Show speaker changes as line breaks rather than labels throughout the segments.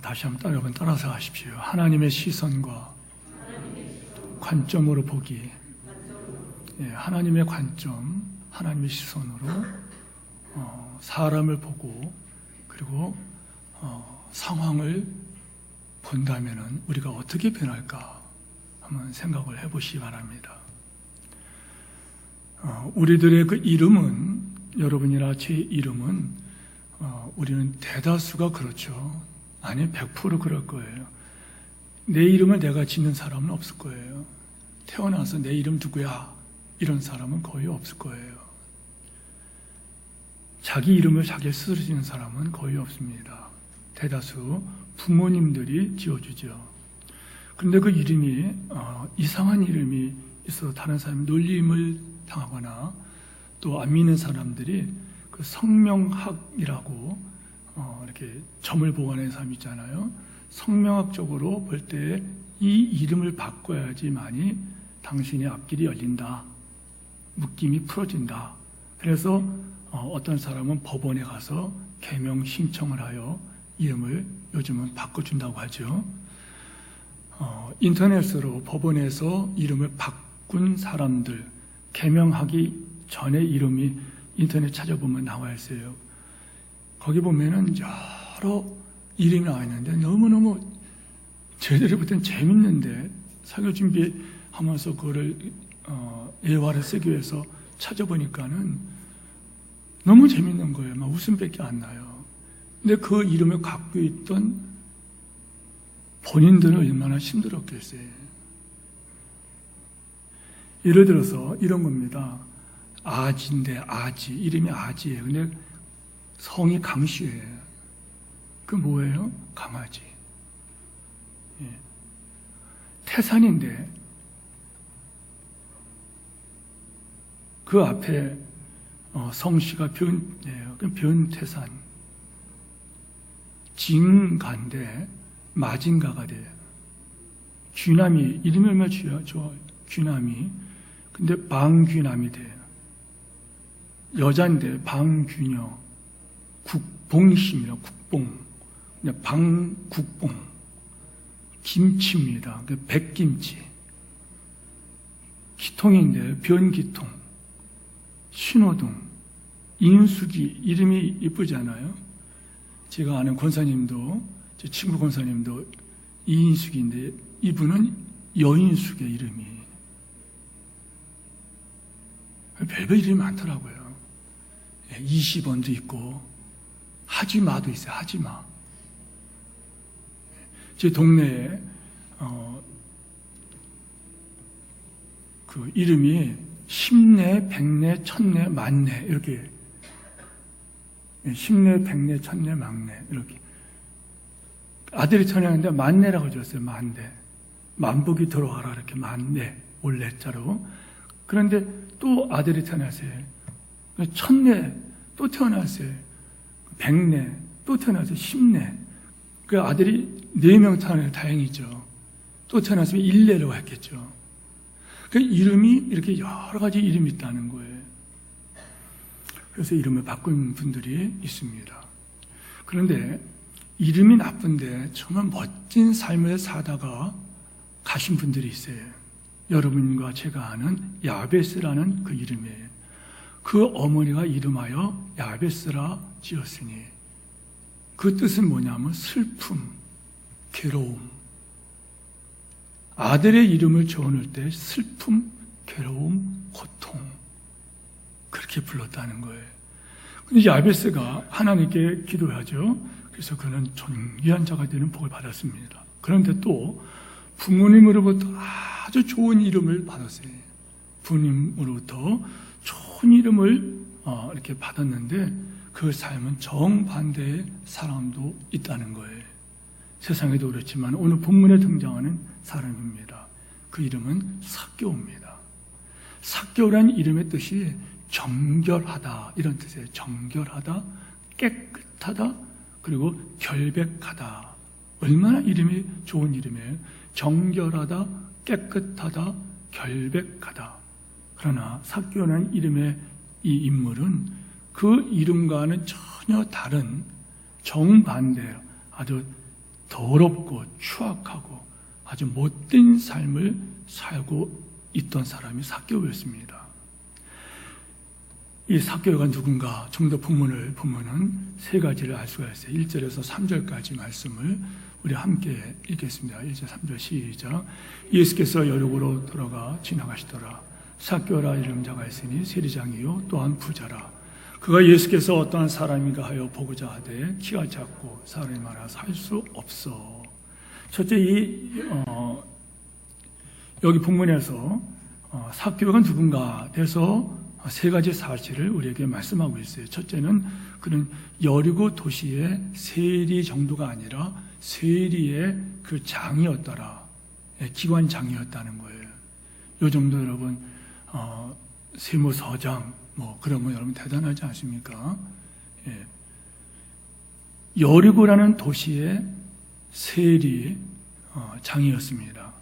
다시 한번 여러분 따라서 하십시오. 하나님의 시선과 관점으로 보기. 하나님의 관점, 하나님의 시선으로 사람을 보고 그리고 상황을 본다면은 우리가 어떻게 변할까 한번 생각을 해보시기 바랍니다. 우리들의 그 이름은, 여러분이나 제 이름은 우리는 대다수가 그렇죠. 아니 100% 그럴 거예요. 내 이름을 내가 짓는 사람은 없을 거예요. 태어나서 내 이름 누구야? 이런 사람은 거의 없을 거예요. 자기 이름을 자기 스스로 짓는 사람은 거의 없습니다. 대다수 부모님들이 지어주죠. 그런데 그 이름이 이상한 이름이 있어서 다른 사람이 놀림을 당하거나 또 안 믿는 사람들이 그 성명학이라고 이렇게 점을 보관하는 사람 있잖아요. 성명학적으로 볼 때 이 이름을 바꿔야지만이 당신의 앞길이 열린다. 묶임이 풀어진다. 그래서 어떤 사람은 법원에 가서 개명 신청을 하여 이름을 요즘은 바꿔준다고 하죠. 인터넷으로 법원에서 이름을 바꾼 사람들, 개명하기 전에 이름이 인터넷 찾아보면 나와 있어요. 거기 보면은 여러 이름이 나와 있는데 너무너무 저희들이 볼 땐 재밌는데 사교 준비하면서 그거를 예화를 쓰기 위해서 찾아보니까는 너무 재밌는 거예요. 막 웃음밖에 안 나요. 근데 그 이름을 갖고 있던 본인들은 얼마나 힘들었겠어요. 예를 들어서 이런 겁니다. 아지인데 아지, 이름이 아지예요. 근데 성이 강씨예요. 그 뭐예요? 강아지. 태산인데 그 앞에 성씨가 변이에요. 그 변태산. 진가인데 마진가가 돼요. 귀남이, 이름이 얼마나 좋아요. 귀남이. 근데 방귀남이 돼요. 여자인데 방귀녀. 국봉심이라 국봉. 방국봉. 김치입니다. 백김치. 기통인데 변기통. 신호등. 인숙이. 이름이 이쁘잖아요. 제가 아는 권사님도, 제 친구 권사님도 이인숙인데 이분은 여인숙의 이름이. 별별 이름이 많더라고요. 20원도 있고 하지마도 있어요. 하지마. 제 동네에 그 이름이 10내, 100내, 1000내, 만내 이렇게 10내, 100내, 1000내, 만내 이렇게 아들이 태어났는데 만내라고 지었어요. 만내. 만복이 들어와라 이렇게 만내 올레자로. 그런데 또 아들이 태어났어요. 1000내 또 태어났어요. 100내 또 태어났어요. 10내. 그 아들이 4명 태어나서 다행이죠. 또 태어났으면 1내라고 했겠죠. 그 이름이 이렇게 여러 가지 이름이 있다는 거예요. 그래서 이름을 바꾼 분들이 있습니다. 그런데 이름이 나쁜데 정말 멋진 삶을 사다가 가신 분들이 있어요. 여러분과 제가 아는 야베스라는 그 이름이에요. 그 어머니가 이름하여 야베스라 지었으니 그 뜻은 뭐냐면 슬픔, 괴로움. 아들의 이름을 지어놓을 때 슬픔, 괴로움, 고통 그렇게 불렀다는 거예요. 근데 야베스가 하나님께 기도하죠. 그래서 그는 존귀한 자가 되는 복을 받았습니다. 그런데 또 부모님으로부터 아주 좋은 이름을 받았어요. 부모님으로부터 좋은 이름을 이렇게 받았는데 그 삶은 정반대의 사람도 있다는 거예요. 세상에도 그렇지만 오늘 본문에 등장하는 사람입니다. 그 이름은 삭개오입니다. 삭개오라는 이름의 뜻이 정결하다 이런 뜻이에요. 정결하다, 깨끗하다, 그리고 결백하다. 얼마나 이름이 좋은 이름이에요. 정결하다, 깨끗하다, 결백하다. 그러나 삭개오라는 이름의 이 인물은 그 이름과는 전혀 다른 정반대예요. 아주 더럽고 추악하고 아주 못된 삶을 살고 있던 사람이 삭개오였습니다. 이 삭개오가 누군가 정도 본문을 보면은 세 가지를 알 수가 있어요. 1절에서 3절까지 말씀을 우리 함께 읽겠습니다. 1절 3절 시작. 예수께서 여리고로 들어가 지나가시더라. 삭개오라 이름 자가 있으니 세리장이요 또한 부자라. 그가 예수께서 어떠한 사람인가 하여 보고자 하되 키가 작고 사람이 많아 살 수 없어. 첫째 여기 본문에서 삭개오가 누군가 돼서 세 가지 사실을 우리에게 말씀하고 있어요. 첫째는 그는 여리고 도시의 세리 정도가 아니라 세리의 그 장이었더라. 기관장이었다는 거예요. 요즘도 여러분 세무서장 그러면 여러분 대단하지 않습니까? 예. 여리고라는 도시의 세리 장이었습니다.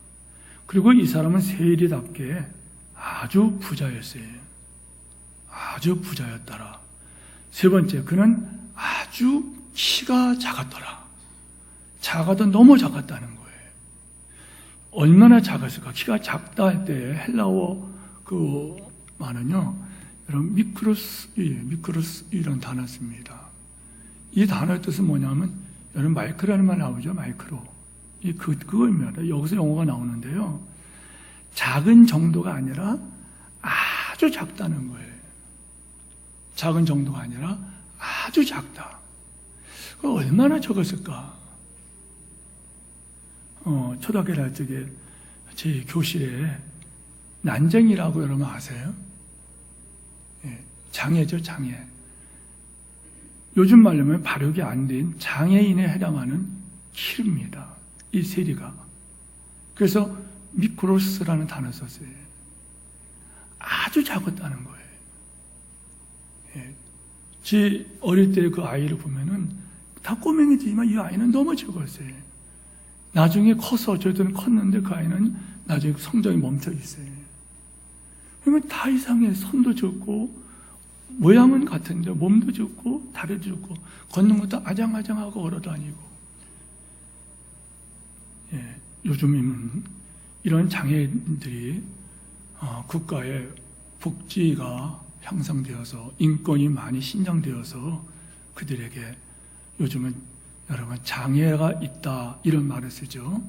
그리고 이 사람은 세리답게 아주 부자였어요. 아주 부자였더라. 세 번째, 그는 아주 키가 작았더라. 작아도 너무 작았다는 거예요. 얼마나 작았을까? 키가 작다 할 때 헬라어 그 말은요, 여러분 미크로스 이런 단어 씁니다. 이 단어의 뜻은 뭐냐면, 여러분 마이크라는 말 나오죠, 마이크로. 그거입니다. 여기서 영어가 나오는데요, 작은 정도가 아니라 아주 작다는 거예요. 작은 정도가 아니라 아주 작다. 얼마나 적었을까? 초등학교 날 적에 제 교실에 난쟁이라고 여러분 아세요? 예, 장애죠, 장애. 요즘 말로는 발육이 안 된 장애인에 해당하는 키입니다. 이 세리가. 그래서 미크로스라는 단어 썼어요. 아주 작았다는 거예요. 예. 제 어릴 때 그 아이를 보면은 다 꼬맹이지만 이 아이는 너무 적었어요. 나중에 커서 저희들은 컸는데 그 아이는 나중에 성장이 멈춰 있어요. 그러면 다 이상해. 손도 적고 모양은 같은데 몸도 적고 다리도 적고 걷는 것도 아장아장하고 걸어다니고. 예. 요즘은 이런 장애인들이 국가의 복지가 향상되어서 인권이 많이 신장되어서 그들에게 요즘은 여러분 장애가 있다 이런 말을 쓰죠.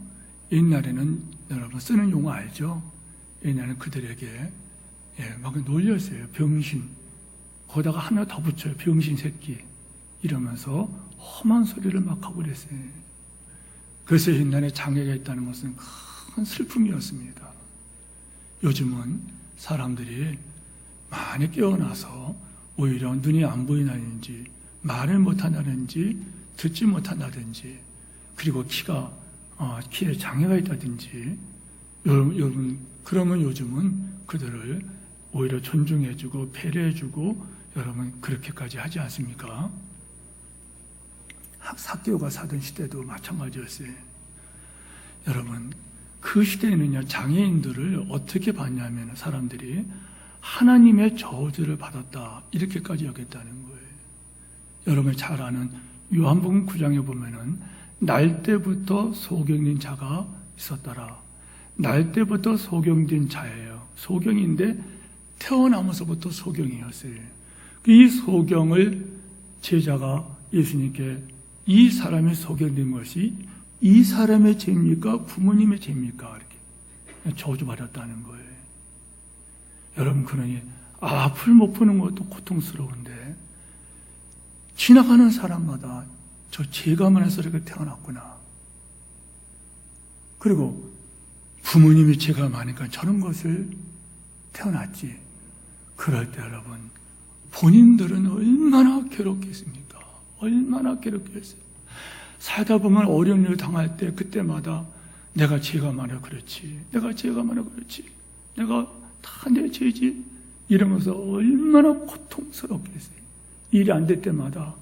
옛날에는 여러분 쓰는 용어 알죠? 옛날에는 그들에게 막 놀렸어요. 병신. 거기다가 하나 더 붙여요. 병신 새끼. 이러면서 험한 소리를 막 하고 그랬어요. 그래서 옛날에 장애가 있다는 것은 큰 슬픔이었습니다. 요즘은 사람들이 많이 깨어나서 오히려 눈이 안 보이나든지 말을 못한다든지 듣지 못한다든지 그리고 키에 장애가 있다든지 여러분 그러면 요즘은 그들을 오히려 존중해주고 배려해주고 여러분 그렇게까지 하지 않습니까? 삭개오가 사던 시대도 마찬가지였어요. 여러분 그 시대에는요 장애인들을 어떻게 봤냐면 사람들이 하나님의 저주를 받았다 이렇게까지 여겼다는 거예요. 여러분이 잘 아는 요한복음 9장에 보면은 날 때부터 소경된 자가 있었더라. 날 때부터 소경된 자예요. 소경인데 태어나면서부터 소경이었어요. 이 소경을 제자가 예수님께 이 사람이 소경된 것이 이 사람의 죄입니까? 부모님의 죄입니까? 이렇게 저주받았다는 거예요. 여러분 그러니 앞을 못 보는 것도 고통스러운데 지나가는 사람마다 저 죄가 많아서 이렇게 태어났구나. 그리고 부모님이 죄가 많으니까 저런 것을 태어났지. 그럴 때 여러분 본인들은 얼마나 괴롭겠습니까? 얼마나 괴롭겠어요. 살다 보면 어려운 일을 당할 때 그때마다 내가 죄가 많아 그렇지. 내가 죄가 많아 그렇지. 내가 다 내 죄지. 이러면서 얼마나 고통스럽겠어요. 일이 안 될 때마다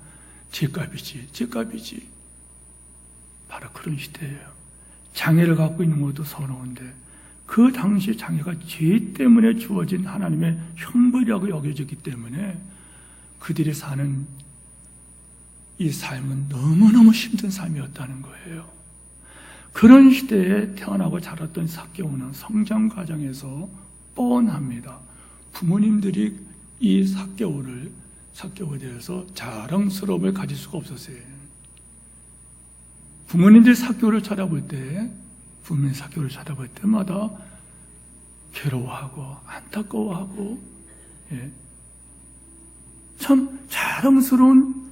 죄값이지. 바로 그런 시대예요. 장애를 갖고 있는 것도 서러운데 그 당시 장애가 죄 때문에 주어진 하나님의 형벌이라고 여겨졌기 때문에 그들이 사는 이 삶은 너무너무 힘든 삶이었다는 거예요. 그런 시대에 태어나고 자랐던 삭개오는 성장 과정에서 뻔합니다. 부모님들이 이 삭개오에 대해서 자랑스러움을 가질 수가 없었어요. 부모님들이 삭개오를 쳐다볼 때마다 괴로워하고 안타까워하고, 참 자랑스러운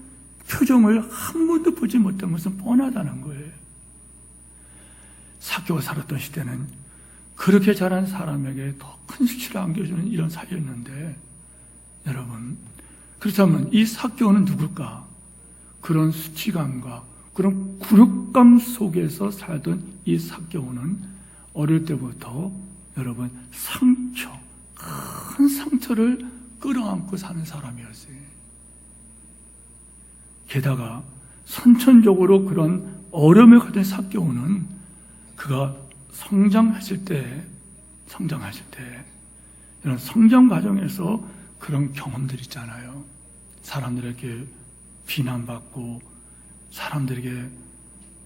표정을 한 번도 보지 못한 것은 뻔하다는 거예요. 삭개오 살았던 시대는 그렇게 자란 사람에게 더 큰 수치를 안겨주는 이런 사회였는데, 여러분, 그렇다면 이 삭개오는 누굴까? 그런 수치감과 그런 굴욕감 속에서 살던 이 삭개오는 어릴 때부터 여러분 큰 상처를 끌어안고 사는 사람이었어요. 게다가 선천적으로 그런 어려움을 가진 삭개오는 그가 성장했을 때 이런 성장 과정에서 그런 경험들 있잖아요. 사람들에게 비난받고 사람들에게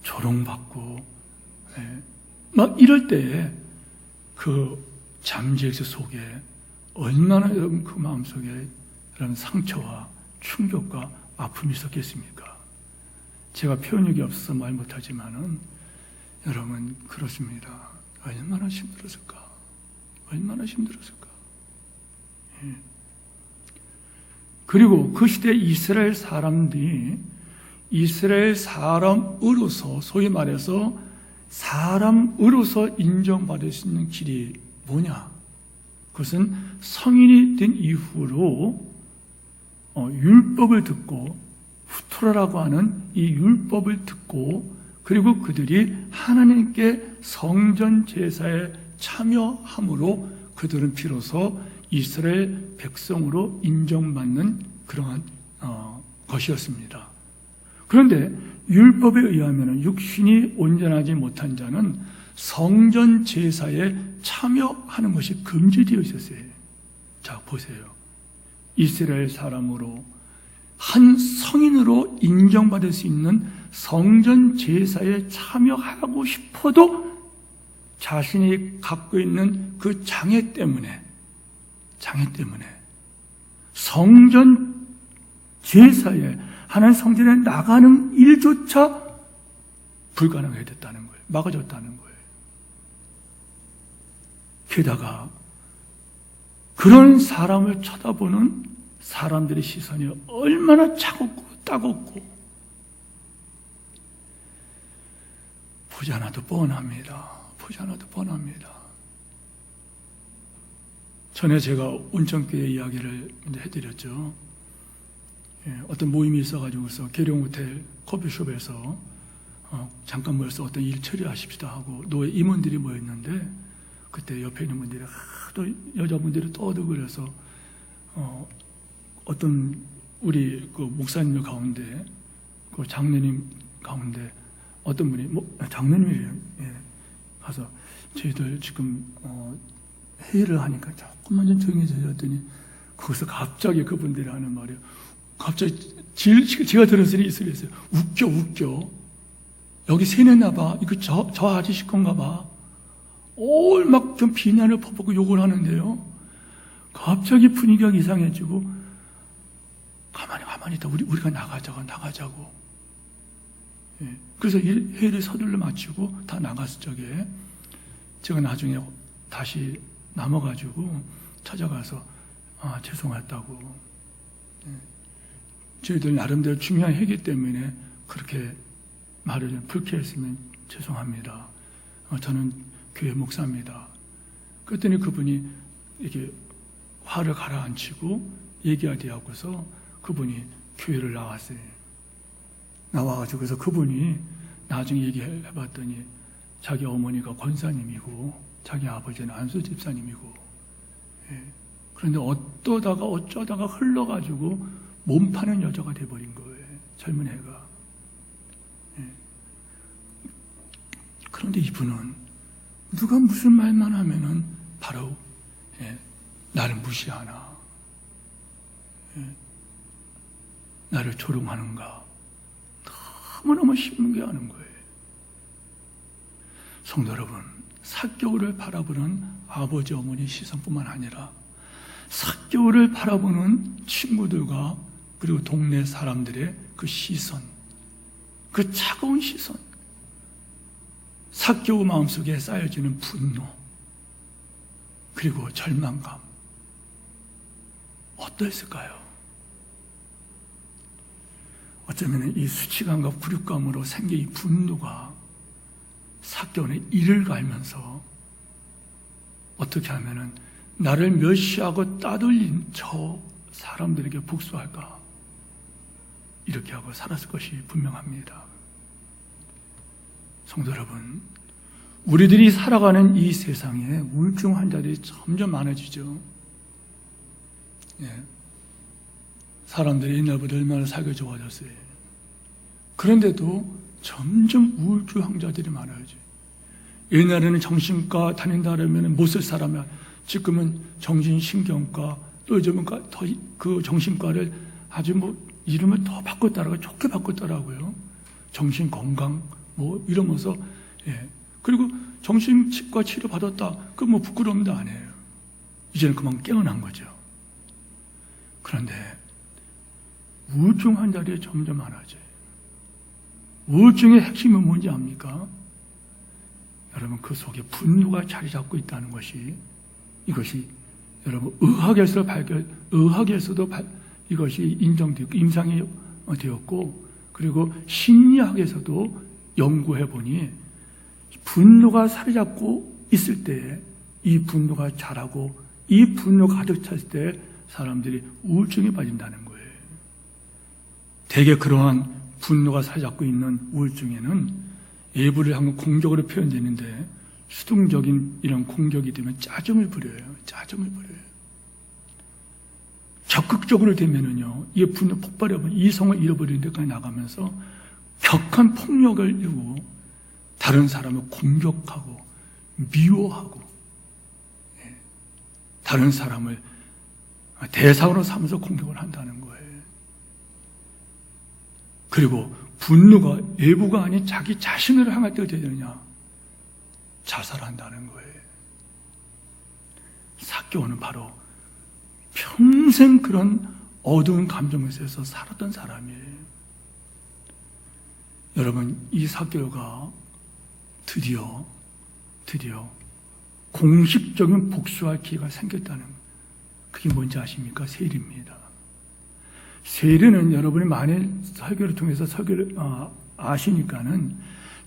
조롱받고, 막 이럴 때에 그 잠재의식 속에 얼마나 그 마음속에 이런 상처와 충격과 아픔이 있었겠습니까? 제가 표현력이 없어서 말 못하지만은 여러분 그렇습니다. 얼마나 힘들었을까? 그리고 그 시대 이스라엘 사람들이 이스라엘 사람으로서, 소위 말해서 사람으로서 인정받을 수 있는 길이 뭐냐? 그것은 성인이 된 이후로 율법을 듣고, 후토라라고 하는 이 율법을 듣고, 그리고 그들이 하나님께 성전 제사에 참여함으로 그들은 비로소 이스라엘 백성으로 인정받는 그러한 것이었습니다. 그런데 율법에 의하면 육신이 온전하지 못한 자는 성전 제사에 참여하는 것이 금지되어 있었어요. 자, 보세요. 이스라엘 사람으로 한 성인으로 인정받을 수 있는 성전 제사에 참여하고 싶어도 자신이 갖고 있는 그 장애 때문에 성전 제사에, 하나님 성전에 나가는 일조차 불가능하게 됐다는 거예요. 막아졌다는 거예요. 게다가 그런 사람을 쳐다보는 사람들의 시선이 얼마나 차갑고 따갑고 보지 않아도 뻔합니다. 전에 제가 온천교회 이야기를 해드렸죠. 어떤 모임이 있어가지고서 계룡호텔 커피숍에서 잠깐 모여서 어떤 일 처리하십시다 하고 노예 임원들이 모였는데, 그때 옆에 있는 분들이 하도 여자분들이 떠들거려서 어떤 우리 그 목사님 가운데, 그 장로님 가운데 어떤 분이 장로님이래요. 가서 저희들 지금 회의를 하니까 조금만 좀 조용히 해주세요 했더니, 거기서 갑자기 그분들이 하는 말이에요. 갑자기 제가 들었으니 이 소리였어요. 웃겨. 여기 세냈나 봐. 이거 저 아저씨 건가 봐. 막 좀 비난을 퍼붓고 욕을 하는데요. 갑자기 분위기가 이상해지고, 가만히 있다. 우리가 나가자고. 그래서 회의를 서둘러 마치고 다 나갔을 적에 제가 나중에 다시 남아가지고 찾아가서 죄송하다고, 저희들 나름대로 중요한 회기 때문에 그렇게 말을 좀 불쾌했으면 죄송합니다. 저는 교회 목사입니다. 그랬더니 그분이 이렇게 화를 가라앉히고 얘기하게 하고서 그분이 교회를 나왔어요. 나와가지고 그래서 그분이 나중에 얘기해봤더니 자기 어머니가 권사님이고 자기 아버지는 안수 집사님이고, 그런데 어쩌다가 흘러가지고 몸 파는 여자가 돼버린 거예요. 젊은 애가. 그런데 이분은 누가 무슨 말만 하면은 바로 나를 무시하나, 나를 조롱하는가, 너무너무 신기하는 거예요. 성도 여러분, 삭개오를 바라보는 아버지 어머니 시선뿐만 아니라 삭개오를 바라보는 친구들과 그리고 동네 사람들의 그 시선, 그 차가운 시선, 삭개오 마음속에 쌓여지는 분노, 그리고 절망감, 어떠했을까요? 어쩌면 이 수치감과 굴욕감으로 생긴 이 분노가 삭개오는 이를 갈면서 어떻게 하면은 나를 멸시하고 따돌린 저 사람들에게 복수할까, 이렇게 하고 살았을 것이 분명합니다. 성도 여러분, 우리들이 살아가는 이 세상에 우울증 환자들이 점점 많아지죠. 예. 사람들이 옛날보다 얼마나 살기 좋아졌어요. 그런데도 점점 우울증 환자들이 많아지죠. 옛날에는 정신과 다닌다 그러면 못 쓸 사람이야. 지금은 정신신경과, 또 요즘은 더 그 정신과를 아주 이름을 더 바꿨더라고요. 좋게 바꿨더라고요. 정신건강 이러면서. 예. 그리고 정신치과 치료 받았다, 그거 부끄러움도 아니에요. 이제는 그만 깨어난 거죠. 그런데 우울증 환자들이 점점 많아져요. 우울증의 핵심은 뭔지 압니까? 여러분, 그 속에 분노가 자리 잡고 있다는 것이, 이것이 여러분 의학에서도 이것이 인정되고 임상이 되었고, 그리고 심리학에서도 연구해 보니 분노가 자리 잡고 있을 때 이 분노가 자라고 이 분노가 가득 찼을 때 사람들이 우울증에 빠진다는 거예요. 대개 그러한 분노가 자리 잡고 있는 우울증에는 예부를 한 공격으로 표현되는데, 수동적인 이런 공격이 되면 짜증을 부려요. 적극적으로 되면은요, 이 분노 폭발해버리면 이성을 잃어버리는 데까지 나가면서 격한 폭력을 이루고 다른 사람을 공격하고 미워하고, 다른 사람을 대상으로 삼아서 공격을 한다는 거예요. 그리고 분노가 외부가 아닌 자기 자신을 향할 때가 되느냐, 자살한다는 거예요. 삭개오는 바로 평생 그런 어두운 감정에서 살았던 사람이에요. 여러분, 이 삭개오가 드디어 공식적인 복수할 기회가 생겼다는, 그게 뭔지 아십니까? 세리입니다. 세리는 여러분이 만일 설교를 통해서 설교를 아시니까는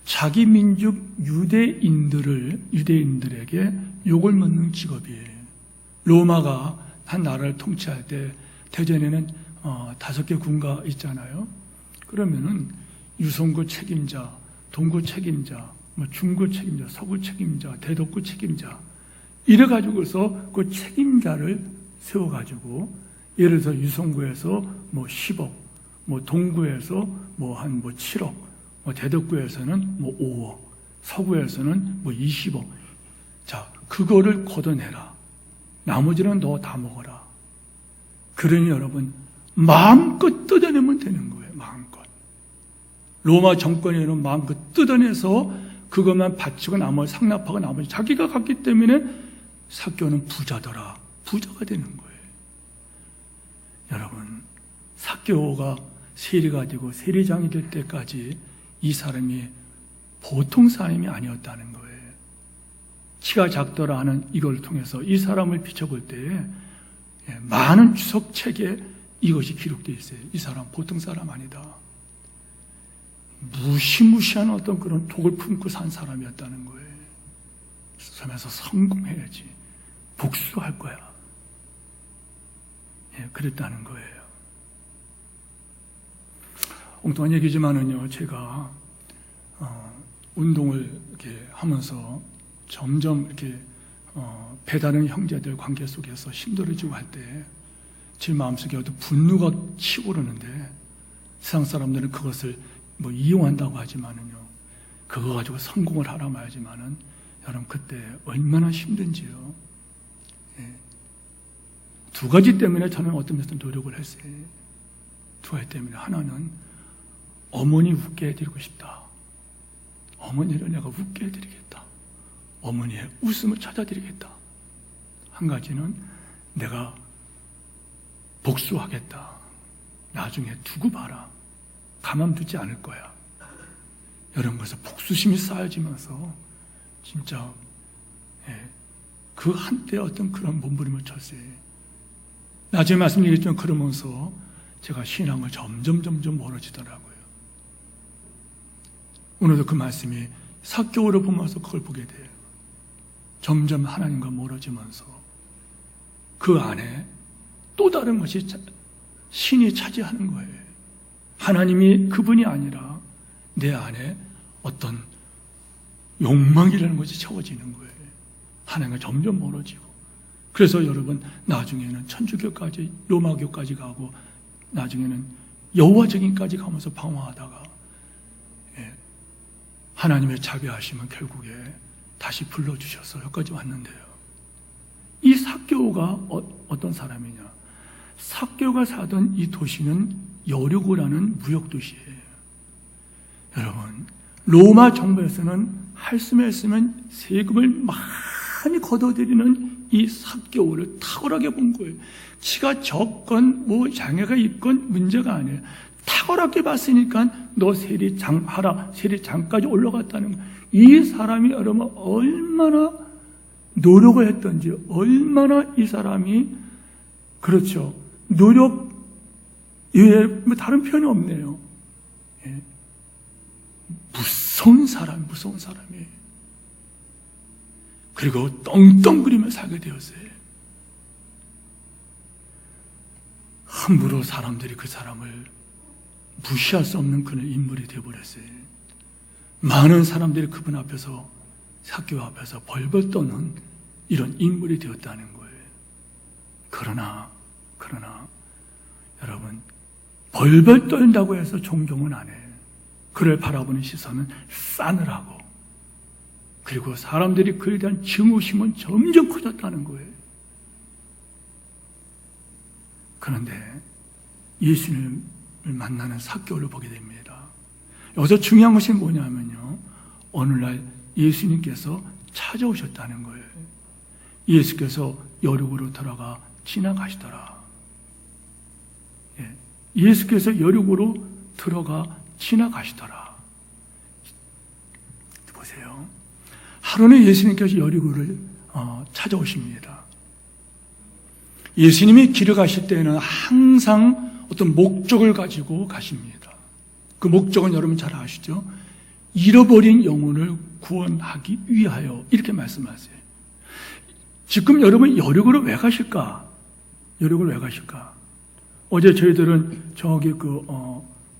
자기 민족 유대인들에게 욕을 먹는 직업이에요. 로마가 한 나라를 통치할 때 대전에는 5개 군가 있잖아요. 그러면은 유성구 책임자, 동구 책임자, 중구 책임자, 서구 책임자, 대덕구 책임자, 이래가지고서 그 책임자를 세워가지고, 예를 들어서 유성구에서 10억, 동구에서 한 7억, 대덕구에서는 5억, 서구에서는 20억. 자, 그거를 걷어내라. 나머지는 너 다 먹어라. 그러니 여러분, 마음껏 뜯어내면 되는 거예요. 마음껏. 로마 정권에는 마음껏 뜯어내서 그것만 바치고 나머지 상납하고 나머지 자기가 갔기 때문에 삭개오는 부자더라. 부자가 되는 거예요. 여러분, 삭개오가 세리가 되고 세리장이 될 때까지 이 사람이 보통 사람이 아니었다는 거예요. 키가 작더라 하는 이걸 통해서 이 사람을 비춰볼 때에 많은 주석책에 이것이 기록되어 있어요. 이 사람 보통 사람 아니다. 무시무시한 어떤 그런 독을 품고 산 사람이었다는 거예요. 그러면서 성공해야지, 복수할 거야. 그랬다는 거예요. 엉뚱한 얘기지만은요, 제가 운동을 이렇게 하면서 점점 이렇게 배다른 형제들 관계 속에서 힘들어지고 할 때 제 마음속에 어떤 분노가 치오르는데, 세상 사람들은 그것을 이용한다고 하지만은요, 그거 가지고 성공을 하라 말하지만은, 여러분 그때 얼마나 힘든지요. 두 가지 때문에 저는 어떤 면에서 노력을 했어요. 두 가지 때문에. 하나는 어머니 웃게 해드리고 싶다. 어머니를 내가 웃게 해드리겠다. 어머니의 웃음을 찾아드리겠다. 한 가지는 내가 복수하겠다. 나중에 두고 봐라. 가만두지 않을 거야. 이런 것에서 복수심이 쌓여지면서 진짜 그 한때 어떤 그런 몸부림을 쳤어요. 나중에 말씀드리겠지만 그러면서 제가 신앙을 점점 멀어지더라고요. 오늘도 그 말씀이 사개월을 보면서 그걸 보게 돼요. 점점 하나님과 멀어지면서 그 안에 또 다른 것이 신이 차지하는 거예요. 하나님이 그분이 아니라 내 안에 어떤 욕망이라는 것이 채워지는 거예요. 하나님과 점점 멀어지고. 그래서 여러분 나중에는 천주교까지 로마교까지 가고 나중에는 여호와적인까지 가면서 방황하다가 하나님의 자비하심은 결국에 다시 불러주셔서 여기까지 왔는데요. 이 삭개오가 어떤 사람이냐? 삭개오가 사던 이 도시는 여리고라는 무역도시예요. 여러분, 로마 정부에서는 할 수만 있으면 세금을 많이 걷어들이는 이 삭개오를 탁월하게 본 거예요. 지가 적건 장애가 있건 문제가 아니에요. 탁월하게 봤으니까 너 세리장하라, 세리장까지 올라갔다는 거예요. 이 사람이 여러분 얼마나 노력을 했던지, 얼마나 이 사람이 그렇죠. 노력 외에 다른 표현이 없네요. 무서운 사람이에요. 그리고 떵떵거리며 살게 되었어요. 함부로 사람들이 그 사람을 무시할 수 없는 그런 인물이 되어버렸어요. 많은 사람들이 그분 앞에서, 삭개오 앞에서 벌벌 떠는 이런 인물이 되었다는 거예요. 그러나 여러분, 벌벌 떨다고 해서 존경은 안 해요. 그를 바라보는 시선은 싸늘하고, 그리고 사람들이 그에 대한 증오심은 점점 커졌다는 거예요. 그런데 예수님을 만나는 삭개오를 보게 됩니다. 여기서 중요한 것이 뭐냐면요, 어느날 예수님께서 찾아오셨다는 거예요. 예수께서 여리고로 들어가 지나가시더라. 예수께서 여리고로 들어가 지나가시더라. 보세요. 하루는 예수님께서 여리고를 찾아오십니다. 예수님이 길을 가실 때에는 항상 어떤 목적을 가지고 가십니다. 그 목적은 여러분 잘 아시죠? 잃어버린 영혼을 구원하기 위하여, 이렇게 말씀하세요. 지금 여러분 여리고로 왜 가실까? 여리고로 왜 가실까? 어제 저희들은 저기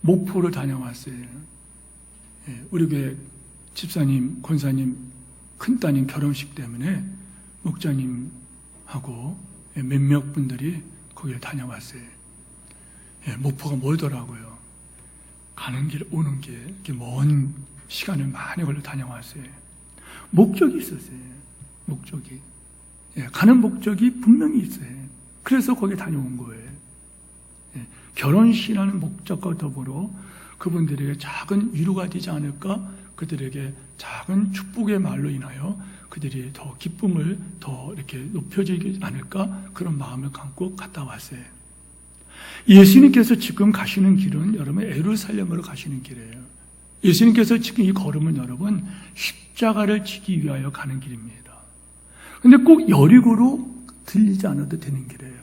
목포를 다녀왔어요. 우리 교회 집사님, 권사님, 큰따님 결혼식 때문에 목자님하고 몇몇 분들이 거기를 다녀왔어요. 목포가 멀더라고요. 가는 길, 오는 길, 이렇게 먼 시간을 많이 걸려 다녀왔어요. 목적이 있었어요. 목적이. 가는 목적이 분명히 있어요. 그래서 거기 다녀온 거예요. 결혼식이라는 목적과 더불어 그분들에게 작은 위로가 되지 않을까? 그들에게 작은 축복의 말로 인하여 그들이 더 기쁨을 더 이렇게 높여지지 않을까? 그런 마음을 갖고 갔다 왔어요. 예수님께서 지금 가시는 길은 여러분 예루살렘으로 가시는 길이에요. 예수님께서 지금 이 걸음은 여러분 십자가를 지기 위하여 가는 길입니다. 근데 꼭 여리고로 들리지 않아도 되는 길이에요.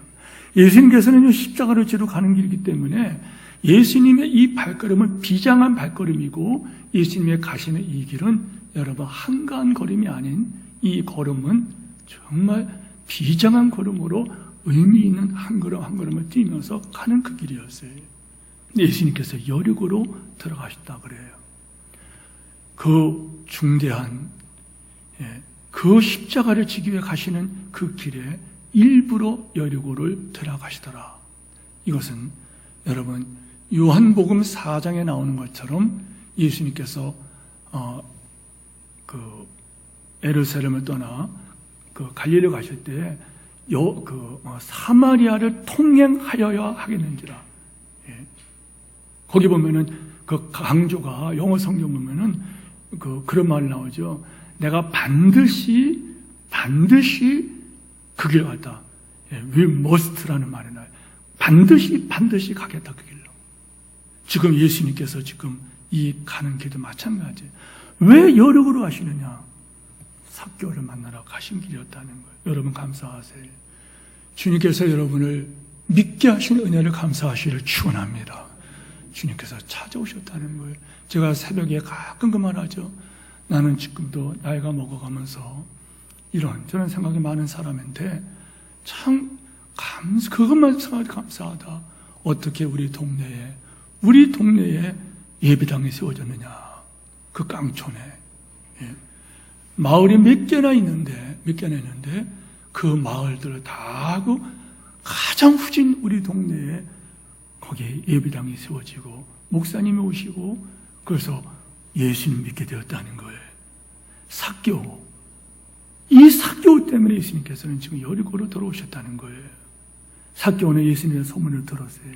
예수님께서는 십자가를 지러 가는 길이기 때문에 예수님의 이 발걸음은 비장한 발걸음이고, 예수님의 가시는 이 길은 여러분 한가한 걸음이 아닌 이 걸음은 정말 비장한 걸음으로 의미 있는 한 걸음 한 걸음을 뛰면서 가는 그 길이었어요. 예수님께서 여리고로 들어가셨다 그래요. 그 중대한 그 십자가를 지기 위해 가시는 그 길에 일부러 여리고를 들어가시더라. 이것은 여러분 요한복음 4장에 나오는 것처럼 예수님께서 그 예루살렘을 떠나 그 갈릴리 가실 때 사마리아를 통행하여야 하겠는지라. 거기 보면은 그 강조가 영어 성경 보면은 그런 말 나오죠. 내가 반드시 그 길 갔다. We must라는 말이 나요. 반드시 가겠다 그 길로. 지금 예수님께서 지금 이 가는 길도 마찬가지예요. 왜 여력으로 하시느냐? 삭개오를 만나러 가신 길이었다는 거예요. 여러분 감사하세요. 주님께서 여러분을 믿게 하신 은혜를 감사하시기를 축원합니다. 주님께서 찾아오셨다는 거예요. 제가 새벽에 가끔 그 말하죠. 나는 지금도 나이가 먹어가면서 이런저런 생각이 많은 사람인데 참 그것만 생각이 감사하다. 어떻게 우리 동네에 예배당이 세워졌느냐. 그 깡촌에. 예. 마을이 몇 개나 있는데 그 마을들을 다 하고 가장 후진 우리 동네에 거기에 예배당이 세워지고 목사님이 오시고 그래서 예수님 믿게 되었다는 거예요. 삭개오. 이 삭개오 때문에 예수님께서는 지금 여리고로 들어오셨다는 거예요. 삭개오는 예수님의 소문을 들었어요.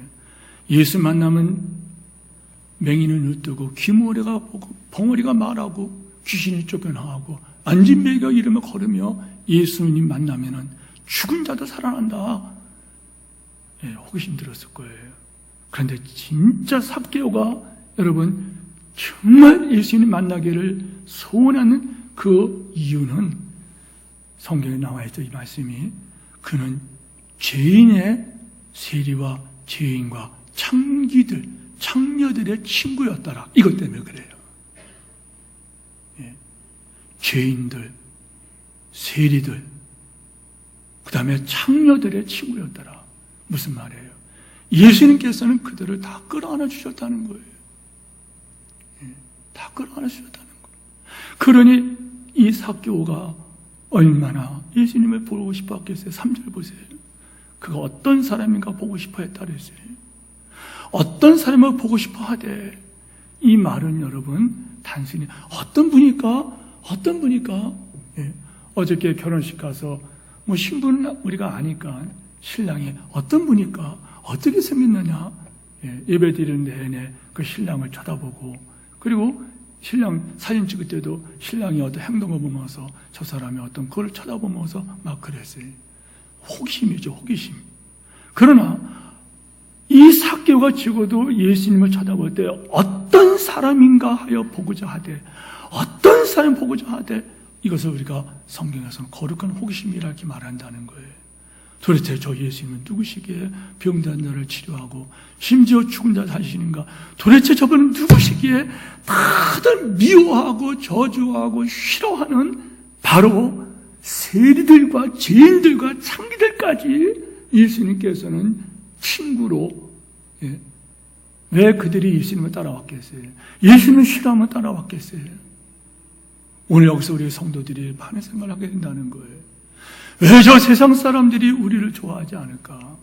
예수 만나면 맹인을 눈뜨고 귀머리가 보고 벙어리가 말하고 귀신이 쫓겨나가고 앉은 매가 이름을 걸으며 예수님 만나면은 죽은 자도 살아난다. 예, 호기심 들었을 거예요. 그런데 진짜 삭개오가 여러분 정말 예수님 만나기를 소원하는 그 이유는 성경에 나와 있죠. 이 말씀이 그는 죄인의 세리와 죄인과 창녀들의 친구였더라. 이것 때문에 그래요. 예. 죄인들, 세리들, 그 다음에 창녀들의 친구였더라. 무슨 말이에요? 예수님께서는 그들을 다 끌어안아 주셨다는 거예요. 예. 다 끌어안아 주셨다는 거예요. 그러니 이 삭개오가 얼마나 예수님을 보고 싶어 했겠어요. 3절 보세요. 그가 어떤 사람인가 보고 싶어 했다 그랬어요. 어떤 사람을 보고 싶어 하되, 이 말은 여러분 단순히 어떤 분일까? 예. 어저께 결혼식 가서 뭐 신부는 우리가 아니까 신랑이 어떤 분일까? 어떻게 생겼느냐? 예. 예배 드리는 내내 그 신랑을 쳐다보고, 그리고 신랑 사진 찍을 때도 신랑이 어떤 행동을 보면서 저 사람이 어떤 그걸 쳐다보면서 막 그랬어요. 호기심이죠, 호기심. 그러나 이 삭개오가 죽어도 예수님을 쳐다볼 때 어떤 사람인가 하여 보고자 하되, 어떤 사람 보고자 하되, 이것을 우리가 성경에서는 거룩한 호기심이라 이렇게 말한다는 거예요. 도대체 저 예수님은 누구시기에 병든 자를 치료하고 심지어 죽은 자 살리시는가? 도대체 저분은 누구시기에 다들 미워하고 저주하고 싫어하는 바로 세리들과 죄인들과 창기들까지 예수님께서는 친구로, 예. 왜 그들이 예수님을 따라왔겠어요? 예수님을 싫어하면 따라왔겠어요? 오늘 여기서 우리 성도들이 많은 생각을 하게 된다는 거예요. 왜 저 세상 사람들이 우리를 좋아하지 않을까?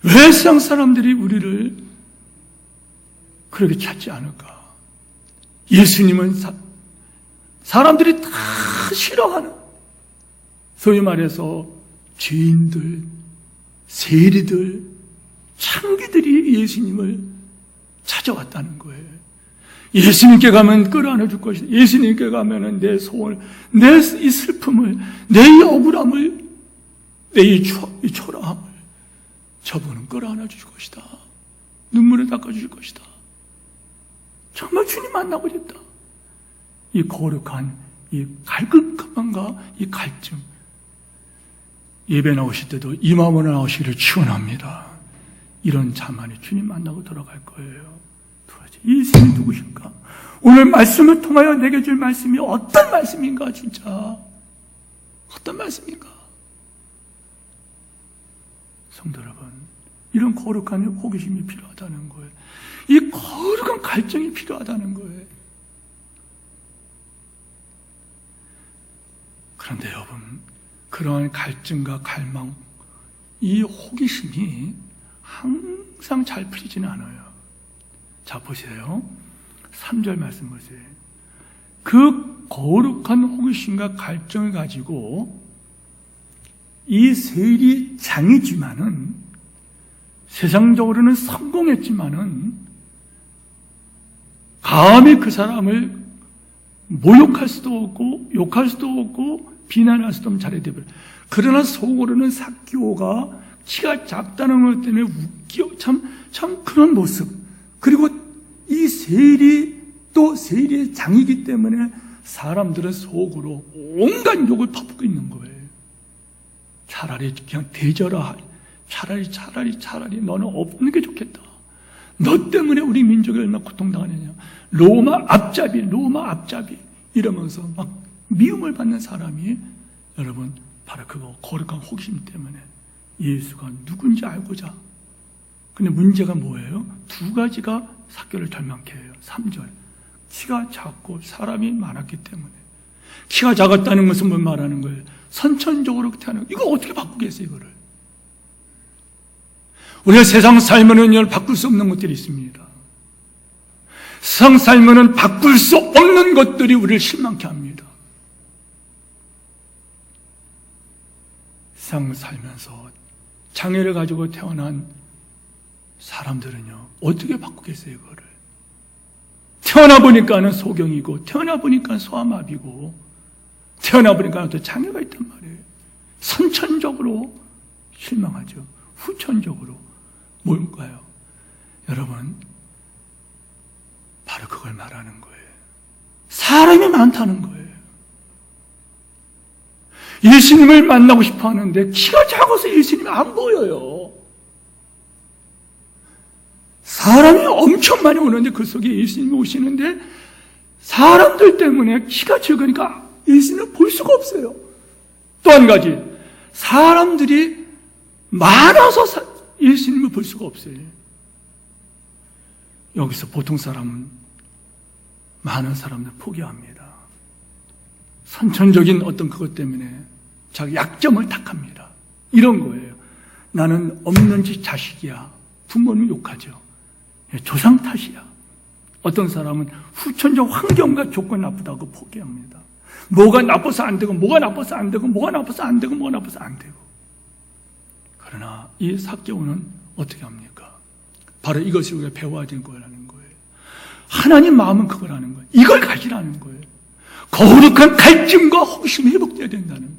왜 세상 사람들이 우리를 그렇게 찾지 않을까? 예수님은 사람들이 다 싫어하는, 소위 말해서 죄인들, 세리들, 창기들이 예수님을 찾아왔다는 거예요. 예수님께 가면 끌어안아 줄 것이다. 예수님께 가면 내 소원을, 내 이 슬픔을, 내 이 억울함을, 내 이 초라함을 저분은 끌어안아 주실 것이다. 눈물을 닦아 주실 것이다. 정말 주님 만나고 싶다. 이 거룩한 이 갈급함과 이 갈증, 예배 나오실 때도 이 마음으로 나오시기를 축원합니다. 이런 자만이 주님 만나고 돌아갈 거예요. 이 예수님이 누구실까? 오늘 말씀을 통하여 내게 줄 말씀이 어떤 말씀인가? 진짜 어떤 말씀인가? 성도 여러분, 이런 거룩한 호기심이 필요하다는 거예요. 이 거룩한 갈증이 필요하다는 거예요. 그런데 여러분, 그러한 갈증과 갈망, 이 호기심이 항상 잘 풀리지는 않아요. 자, 보세요. 3절 말씀 보세요. 그 거룩한 호기심과 갈증을 가지고 이 세리장이지만은, 세상적으로는 성공했지만은, 감히 그 사람을 모욕할 수도 없고 욕할 수도 없고 비난할 수도 없는 자리에 되버려. 그러나 속으로는 삭개오가 키가 작다는 것 때문에 웃겨 참 그런 모습. 그리고 이 세리 또 세리의 장이기 때문에 사람들은 속으로 온갖 욕을 퍼붓고 있는 거예요. 차라리 그냥 대절하. 차라리 너는 없는 게 좋겠다. 너 때문에 우리 민족이 얼마나 고통당하느냐. 로마 앞잡이 이러면서 막 미움을 받는 사람이 여러분 바로 그거 거룩한 호기심 때문에 예수가 누군지 알고자. 근데 문제가 뭐예요? 두 가지가 삭개오를 절망케 해요. 3절. 키가 작고 사람이 많았기 때문에. 키가 작았다는 것은 뭘 말하는 거예요? 선천적으로 태어나는 이거 어떻게 바꾸겠어요, 이거를? 우리가 세상 살면은 바꿀 수 없는 것들이 있습니다. 세상 살면은 바꿀 수 없는 것들이 우리를 실망케 합니다. 세상 살면서 장애를 가지고 태어난 사람들은요, 어떻게 바꾸겠어요, 이거를? 태어나 보니까는 소경이고, 태어나 보니까 소아마비고, 태어나 보니까 또 장애가 있단 말이에요. 선천적으로 실망하죠. 후천적으로 뭘까요? 여러분, 바로 그걸 말하는 거예요. 사람이 많다는 거예요. 예수님을 만나고 싶어 하는데 키가 작아서 예수님이 안 보여요. 사람이 엄청 많이 오는데 그 속에 예수님이 오시는데 사람들 때문에 키가 적으니까 예수님을 볼 수가 없어요. 또 한 가지, 사람들이 많아서 예수님을 볼 수가 없어요. 여기서 보통 사람은 많은 사람들 포기합니다. 선천적인 어떤 그것 때문에 자기 약점을 탁합니다. 이런 거예요. 나는 없는 집 자식이야. 부모는 욕하죠. 조상 탓이야. 어떤 사람은 후천적 환경과 조건 나쁘다고 포기합니다. 뭐가 나빠서 안 되고, 뭐가 나빠서 안 되고, 뭐가 나빠서 안 되고, 뭐가 나빠서 안 되고. 그러나 이 삭개오는 어떻게 합니까? 바로 이것을 우리가 배워야 되는 거라는 거예요. 하나님 마음은 그거라는 거예요. 이걸 가지라는 거예요. 거룩한 갈증과 호기심이 회복되어야 된다는 거예요.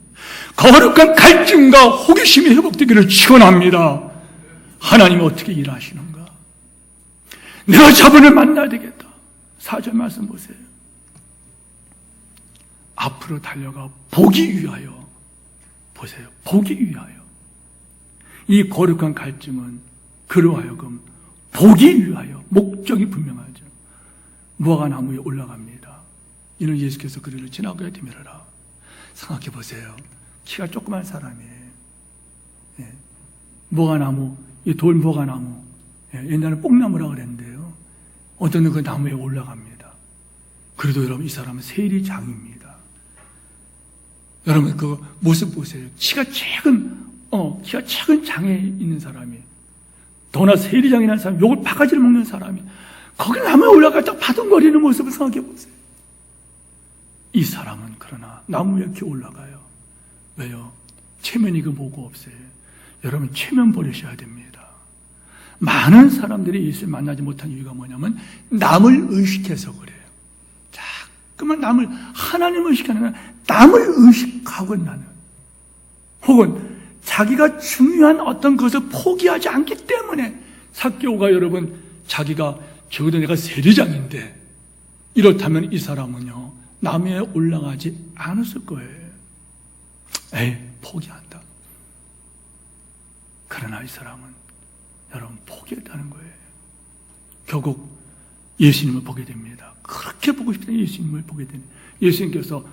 거룩한 갈증과 호기심이 회복되기를 축원합니다. 하나님은 어떻게 일하시는가? 내가 저분을 만나야 되겠다. 4절 말씀 보세요. 앞으로 달려가 보기 위하여. 보세요. 보기 위하여. 이 거룩한 갈증은 그로 하여금 보기 위하여 목적이 분명하죠. 무화과 나무에 올라갑니다. 이는 예수께서 그리를 지나가야 되밀어라. 생각해 보세요. 키가 조그만 사람이에요. 예. 무화과나무, 이 돌 무화과나무, 예. 옛날에 뽕나무라고 그랬는데요. 어떤 그 나무에 올라갑니다. 그래도 여러분 이 사람은 세리장입니다. 여러분 그 모습 보세요. 키가 작은 장에 있는 사람이, 더나 세리장이라는 사람이, 욕을 바가지를 먹는 사람이 거기 나무에 올라갔다 바둥거리는 모습을 생각해 보세요. 이 사람은 그러나 나무에 이렇게 올라가요. 왜요? 체면이 그 뭐고 없어요. 여러분 체면 버리셔야 됩니다. 많은 사람들이 예수를 만나지 못한 이유가 뭐냐면 남을 의식해서 그래요. 자꾸만 남을, 하나님을 의식하는 건 남을 의식하고 나는, 혹은 자기가 중요한 어떤 것을 포기하지 않기 때문에 삭개오가 여러분 자기가 적어도 내가 세리장인데 이렇다면 이 사람은요 나무에 올라가지 않았을 거예요. 포기한다. 그러나 이 사람은 여러분 포기했다는 거예요. 결국 예수님을 보게 됩니다. 그렇게 보고 싶다 예수님을 보게 되는, 예수님께서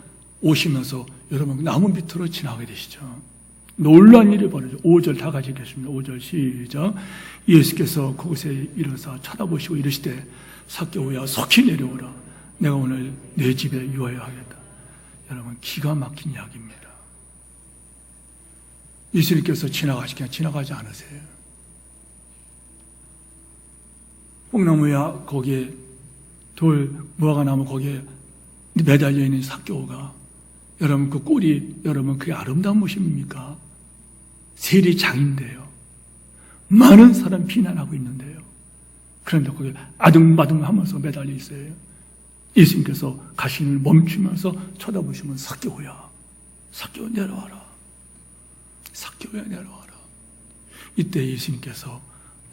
오시면서 여러분 나무 밑으로 지나가게 되시죠. 놀라운 일이 벌어져. 5절 다 같이 읽겠습니다. 5절 시작. 예수께서 그곳에 일어서 쳐다보시고 이르시되 삭개오야 속히 내려오라. 내가 오늘 내 집에 유하여 하겠다. 여러분 기가 막힌 이야기입니다. 예수님께서 그냥 지나가지 않으세요. 뽕나무야 거기에 돌 무화과나무 거기에 매달려 있는 삭개오가, 여러분 그 꼴이 여러분 그게 아름다운 모습입니까? 세리장인데요. 많은 사람 비난하고 있는데요. 그런데 거기 아둥바둥 하면서 매달려 있어요. 예수님께서 가시는 멈추면서 쳐다보시면 삭개오야, 삭개오 내려와라, 삭개오야 내려와라. 이때 예수님께서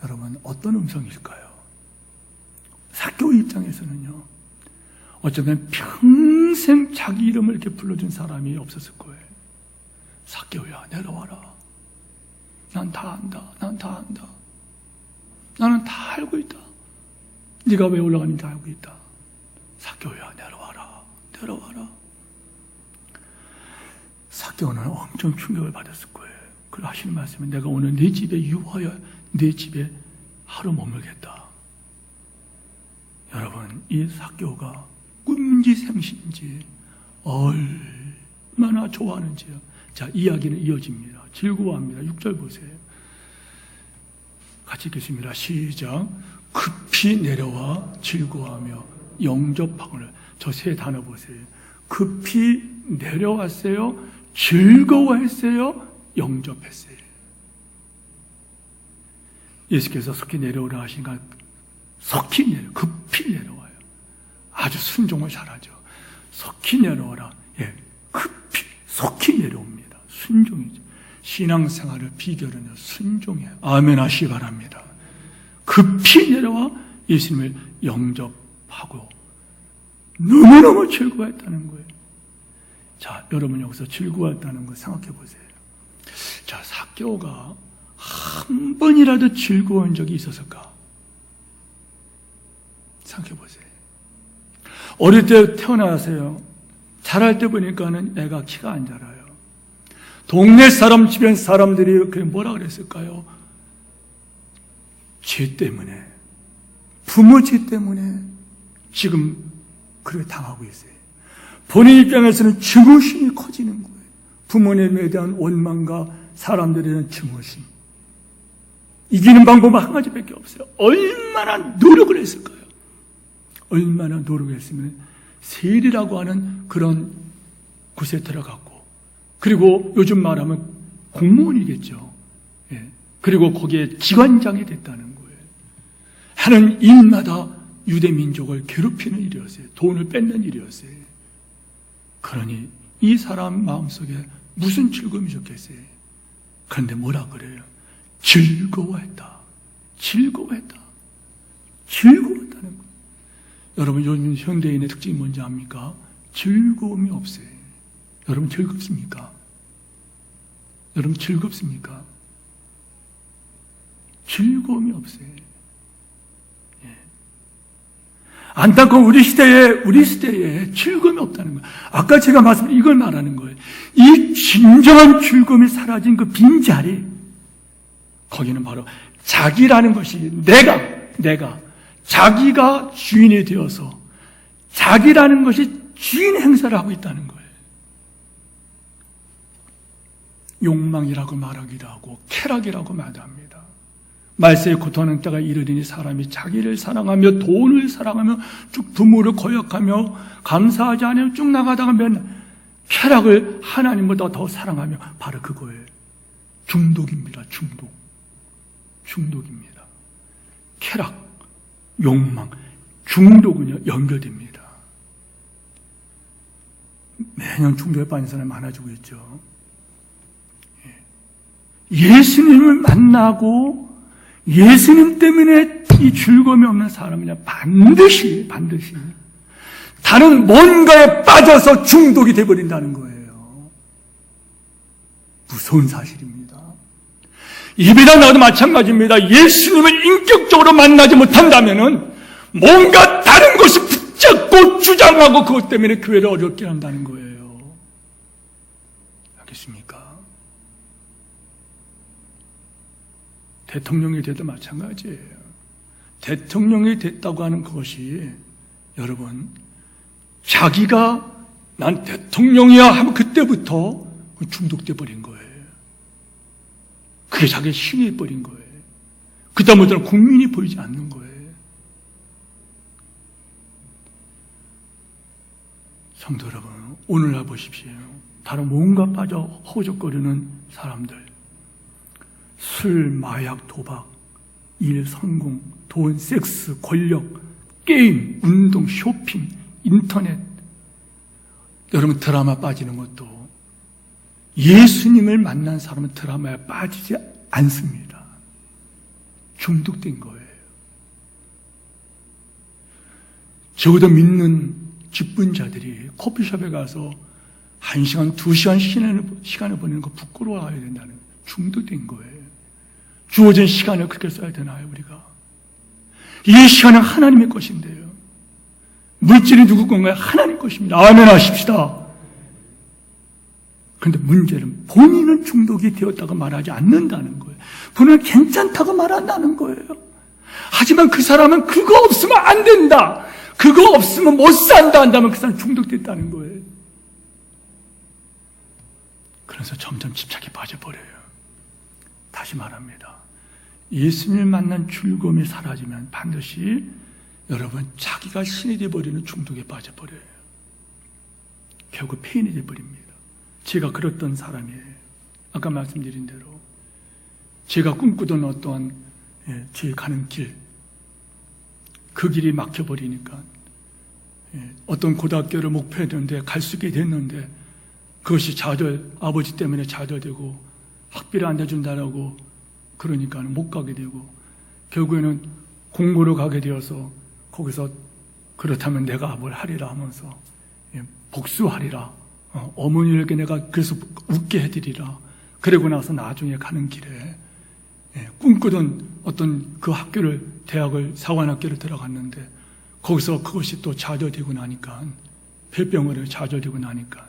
여러분 어떤 음성일까요? 삭개오 입장에서는요, 어쩌면 평생 자기 이름을 이렇게 불러준 사람이 없었을 거예요. 삭개오야 내려와라. 난 다 안다. 난 다 안다. 나는 다 알고 있다. 네가 왜 올라가는지 알고 있다. 삭개오야 내려와라. 내려와라. 삭개오는 엄청 충격을 받았을 거예요. 그걸 하시는 말씀은 내가 오늘 네 집에 유하여 네 집에 하루 머물겠다. 여러분, 이 삭개오가 꿈인지 생신인지 얼마나 좋아하는지요. 자, 이야기는 이어집니다. 즐거워합니다. 6절 보세요. 같이 읽겠습니다. 시작. 급히 내려와 즐거워하며 영접하거늘. 저 세 단어 보세요. 급히 내려왔어요. 즐거워했어요. 영접했어요. 예수께서 속히 내려오라 하시니까 속히 급히 내려와요. 아주 순종을 잘하죠. 속히 내려오라. 예, 급히, 속히 내려옵니다. 순종이죠. 신앙생활을 비결은요, 순종이에요. 아멘 하시기 바랍니다. 급히 내려와 예수님을 영접하고 너무너무 즐거워했다는 거예요. 자, 여러분 여기서 즐거워했다는 거 생각해 보세요. 자, 삭개오가 한 번이라도 즐거운 적이 있었을까? 생각해 보세요. 어릴 때 태어나세요. 자랄 때 보니까는 애가 키가 안 자라요. 동네 사람, 주변 사람들이 그게 뭐라 그랬을까요? 죄 때문에, 부모 죄 때문에 지금 그렇게 당하고 있어요. 본인 입장에서는 증오심이 커지는 거예요. 부모님에 대한 원망과 사람들에 대한 증오심. 이기는 방법은 한 가지밖에 없어요. 얼마나 노력을 했을까요? 얼마나 노력했으면 세리라고 하는 그런 곳에 들어갔고, 그리고 요즘 말하면 공무원이겠죠. 예. 그리고 거기에 기관장이 됐다는 거예요. 하는 일마다 유대 민족을 괴롭히는 일이었어요. 돈을 뺏는 일이었어요. 그러니 이 사람 마음속에 무슨 즐거움이 좋겠어요? 그런데 뭐라 그래요? 즐거워했다. 즐거워했다. 즐거웠다는 거예요. 여러분, 요즘 현대인의 특징이 뭔지 압니까? 즐거움이 없어요. 여러분 즐겁습니까? 여러분 즐겁습니까? 즐거움이 없어요. 예. 안타까운 우리 시대에 즐거움이 없다는 거예요. 아까 제가 말씀드린 이걸 말하는 거예요. 이 진정한 즐거움이 사라진 그 빈자리, 거기는 바로 자기라는 것이 내가 자기가 주인이 되어서 자기라는 것이 주인 행사를 하고 있다는 거예요. 욕망이라고 말하기도 하고 쾌락이라고 말합니다. 말세에 고통하는 때가 이르리니 사람이 자기를 사랑하며 돈을 사랑하며 쭉 부모를 거역하며 감사하지 않으며 쭉 나가다가 맨날 쾌락을 하나님보다 더 사랑하며 바로 그거예요. 중독입니다. 중독입니다. 쾌락, 욕망, 중독은요 연결됩니다. 매년 중독에 빠진 사람이 많아지고 있죠. 예수님을 만나고 예수님 때문에 이 즐거움이 없는 사람은요 반드시 다른 뭔가에 빠져서 중독이 되어버린다는 거예요. 무서운 사실입니다. 예배당 나와도 마찬가지입니다. 예수님을 인격적으로 만나지 못한다면은 뭔가 다른 것이 붙잡고 주장하고 그것 때문에 교회를 어렵게 한다는 거예요. 알겠습니까? 대통령이 돼도 마찬가지예요. 대통령이 됐다고 하는 것이 여러분 자기가 난 대통령이야 하면 그때부터 중독돼 버린 거예요. 그게 자기의 신이 버린 거예요. 그다음부터는 국민이 보이지 않는 거예요. 성도 여러분, 오늘날 보십시오. 다른 뭔가 빠져 허우적거리는 사람들, 술, 마약, 도박, 일, 성공, 돈, 섹스, 권력, 게임, 운동, 쇼핑, 인터넷, 여러분 드라마 빠지는 것도 예수님을 만난 사람은 드라마에 빠지지 않습니다. 중독된 거예요. 적어도 믿는 직분자들이 커피숍에 가서 1시간, 2시간 시간을 보내는 거 부끄러워해야 된다는 거예요. 중독된 거예요. 주어진 시간을 그렇게 써야 되나요, 우리가? 이 시간은 하나님의 것인데요. 물질이 누구 건가요? 하나님 것입니다. 아멘 하십시다. 그런데 문제는 본인은 중독이 되었다고 말하지 않는다는 거예요. 본인은 괜찮다고 말한다는 거예요. 하지만 그 사람은 그거 없으면 안 된다, 그거 없으면 못 산다 한다면 그 사람은 중독됐다는 거예요. 그래서 점점 집착에 빠져버려요. 다시 말합니다. 예수님을 만난 즐거움이 사라지면 반드시 여러분 자기가 신이 되어버리는 중독에 빠져버려요. 결국 폐인이 되어버립니다. 제가 그랬던 사람이에요. 아까 말씀드린 대로 제가 꿈꾸던 어떠한 제 가는 길, 그 길이 막혀버리니까 어떤 고등학교를 목표했는데 갈 수 있게 됐는데 그것이 아버지 때문에 좌절되고 학비를 안 내준다라고 그러니까 못 가게 되고 결국에는 공고로 가게 되어서 거기서 그렇다면 내가 뭘 하리라 하면서 복수하리라, 어머니에게 내가 그래서 웃게 해드리라. 그러고 나서 나중에 가는 길에 꿈꾸던 어떤 그 학교를, 대학을, 사관학교를 들어갔는데 거기서 그것이 또 좌절되고 나니까, 폐병으로 좌절되고 나니까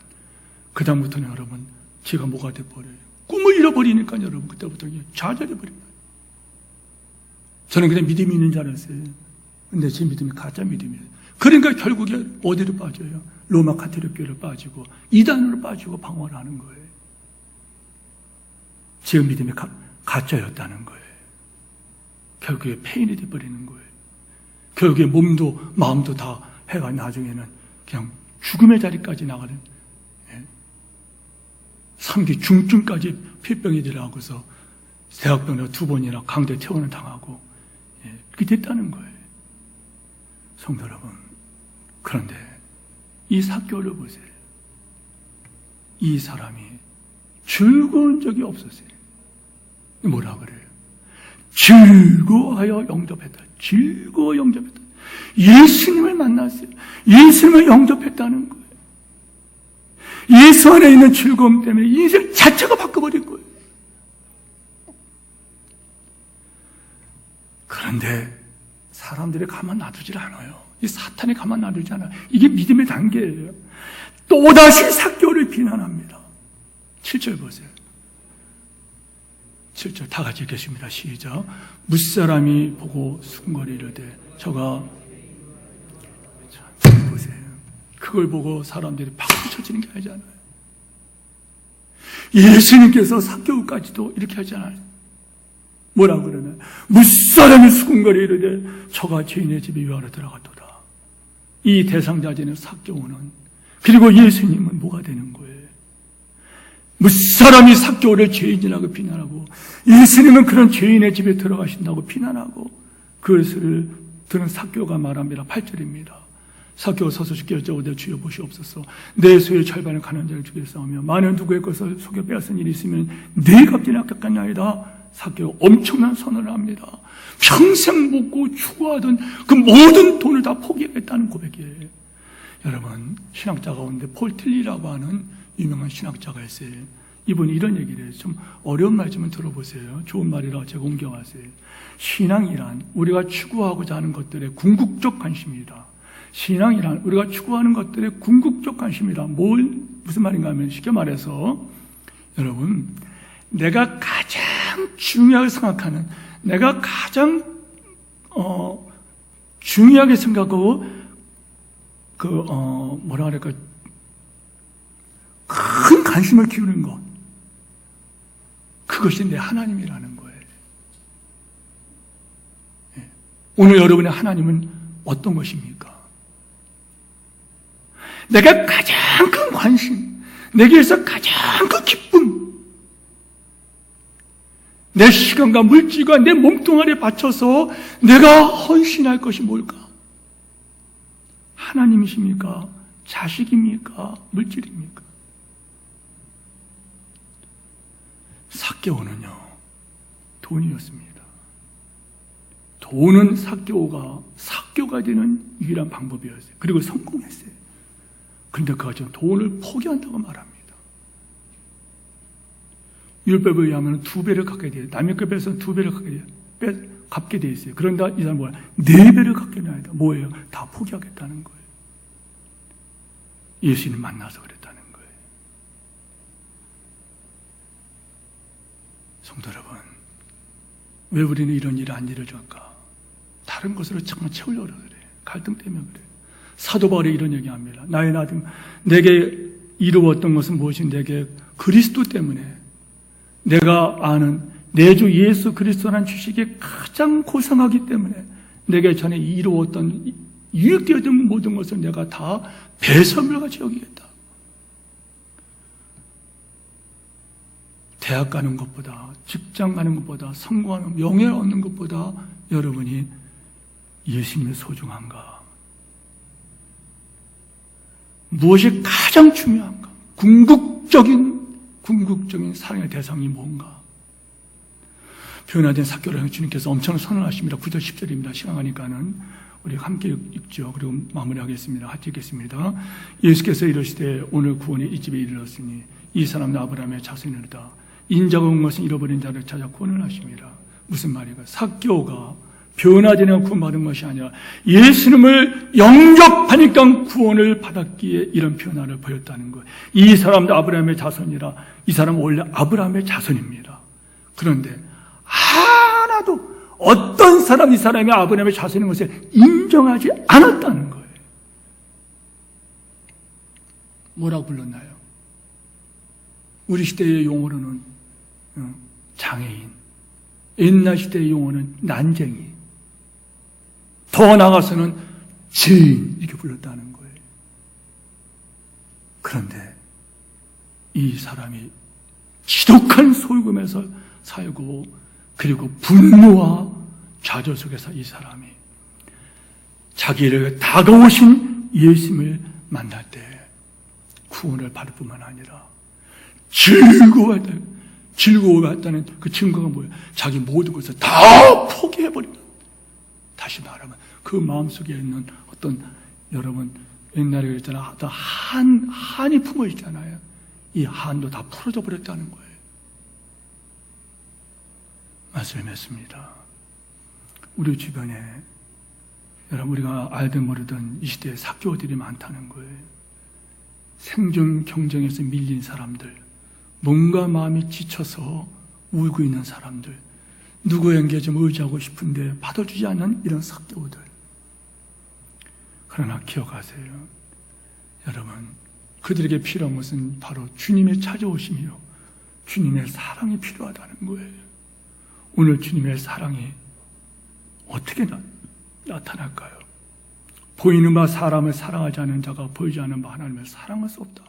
그 다음부터는 여러분 제가 뭐가 돼버려요. 꿈을 잃어버리니까 여러분 그때부터 좌절해버립니다. 저는 그냥 믿음이 있는 줄 알았어요. 근데 제 믿음이 가짜 믿음이에요. 그러니까 결국에 어디로 빠져요? 로마 가톨릭 교회로 빠지고 이단으로 빠지고 방황을 하는 거예요. 제 믿음이 가짜였다는 거예요. 결국에 폐인이 돼버리는 거예요. 결국에 몸도 마음도 다 해가 나중에는 그냥 죽음의 자리까지 나가는, 3기 중증까지 폐병이 들어가고서 대학병으로 2번이나 강제 퇴원을 당하고 그렇게 됐다는 거예요. 성도 여러분, 그런데 이 삭개오를 보세요. 이 사람이 즐거운 적이 없었어요. 뭐라 그래요? 즐거워하여 영접했다. 즐거워 영접했다. 예수님을 만났어요. 예수님을 영접했다는 거예요. 예수 안에 있는 즐거움 때문에 인생 자체가 바꿔버린 거예요. 그런데 사람들이 가만 놔두질 않아요. 이 사탄이 가만 놔두지 않아요. 이게 믿음의 단계예요. 또다시 삭개오를 비난합니다. 7절 보세요. 7절 다 같이 읽겠습니다. 시작. 무사람이 보고 수군거리려되 저가, 보세요. 그걸 보고 사람들이 박수 쳐지는 게 아니잖아요. 예수님께서 삭개오까지도 이렇게 하잖아요. 뭐라고 그러나요? 무사람이 수군거리려되 저가 죄인의 집에 유하러 들어갔도다. 이 대상자들은 삭개오는, 그리고 예수님은 뭐가 되는 거예요? 무사람이 삭개오를 죄인이라고 비난하고 예수님은 그런 죄인의 집에 들어가신다고 비난하고 그것을 들은 삭개오가 말합니다. 8절입니다. 삭개오 서서 주께 여쭤오되 주여 보시옵소서. 내 소유의 절반을 가난한 자를 주께 싸우며 만일 누구의 것을 속여 빼앗은 일이 있으면 네 값이나 깎았나이다. 삭개오 엄청난 선언을 합니다. 평생 먹고 추구하던 그 모든 돈을 다 포기했다는 고백이에요. 여러분, 신학자 가운데 폴 틸리라고 하는 유명한 신학자가 있어요. 이분이 이런 얘기를 해요. 좀 어려운 말 좀 들어보세요. 좋은 말이라 제가 옮겨왔어요. 신앙이란 우리가 추구하고자 하는 것들의 궁극적 관심이다. 신앙이란 우리가 추구하는 것들의 궁극적 관심이다. 무슨 말인가 하면 쉽게 말해서 여러분, 내가 가장 중요하게 생각하는, 내가 가장 중요하게 생각하고 뭐라 그럴까, 큰 관심을 기울이는 것, 그것이 내 하나님이라는 거예요. 오늘 여러분의 하나님은 어떤 것입니까? 내가 가장 큰 관심, 내게서 가장 큰 기쁨, 내 시간과 물질과 내 몸뚱아리에 바쳐서 내가 헌신할 것이 뭘까? 하나님이십니까? 자식입니까? 물질입니까? 삭개오는요, 돈이었습니다. 돈은 삭개오가 되는 유일한 방법이었어요. 그리고 성공했어요. 그런데 그가 지금 돈을 포기한다고 말합니다. 율법에 의하면 2배를 갚게 돼요. 남의 것 뺏어서 2배를 갚게 돼 있어요. 그런데 이 사람은 뭐야? 4배를 갚게 돼야 돼. 뭐예요? 다 포기하겠다는 거예요. 예수님 만나서 그랬다는 거예요. 성도 여러분, 왜 우리는 이런 일이 안 이루어질까? 다른 것으로 잠깐 채우려고 그래요. 갈등 때문에 그래요. 사도 바울이 이런 얘기합니다. 나의 나중 내게 이루었던 것은 무엇이 내게 그리스도 때문에 내가 아는 내 주 예수 그리스도라는 주식이 가장 고상하기 때문에 내게 전에 이루었던 유익되었던 모든 것을 내가 다 배설물같이 여기겠다. 대학 가는 것보다, 직장 가는 것보다, 성공하는 명예를 얻는 것보다 여러분이 예수님이 소중한가? 무엇이 가장 중요한가? 궁극적인 사랑의 대상이 뭔가? 변화된 삭개오를 주님께서 엄청 선언하십니다. 9절 10절입니다. 시간 가니까는 우리 함께 읽죠. 그리고 마무리하겠습니다. 같이 읽겠습니다. 예수께서 이르시되 오늘 구원이 이 집에 이르렀으니 이 사람은 아브라함의 자손이로다. 인자가 온 것은 잃어버린 자를 찾아 구원을 하십니다. 무슨 말이가? 삭개오가 변화되는 구원받은 것이 아니라 예수님을 영접하니까 구원을 받았기에 이런 변화를 보였다는 거예요. 이 사람도 아브라함의 자손이라. 이 사람은 원래 아브라함의 자손입니다. 그런데 하나도 어떤 이 사람이 아브라함의 자손인 것을 인정하지 않았다는 거예요. 뭐라고 불렀나요? 우리 시대의 용어로는 장애인, 옛날 시대의 용어는 난쟁이, 더 나아가서는 죄인 이렇게 불렀다는 거예요. 그런데 이 사람이 지독한 소유금에서 살고 그리고 분노와 좌절 속에서 이 사람이 자기를 다가오신 예수님을 만날 때 구원을 받을 뿐만 아니라 즐거워했다는 그 증거가 뭐예요? 자기 모든 것을 다 포기해버린다. 다시 말하면 그 마음속에 있는 어떤, 여러분 옛날에 그랬잖아요. 어떤 한이 품어 있잖아요. 이 한도 다 풀어져 버렸다는 거예요. 말씀을 맺습니다. 우리 주변에 여러분 우리가 알든 모르든 이 시대에 삭개오들이 많다는 거예요. 생존 경쟁에서 밀린 사람들, 뭔가 마음이 지쳐서 울고 있는 사람들, 누구에게 좀 의지하고 싶은데 받아주지 않는 이런 삭개오들. 그러나 기억하세요. 여러분, 그들에게 필요한 것은 바로 주님의 찾아오심이요, 주님의 사랑이 필요하다는 거예요. 오늘 주님의 사랑이 어떻게 나타날까요? 보이는 바 사람을 사랑하지 않는 자가 보이지 않는 바 하나님을 사랑할 수 없다.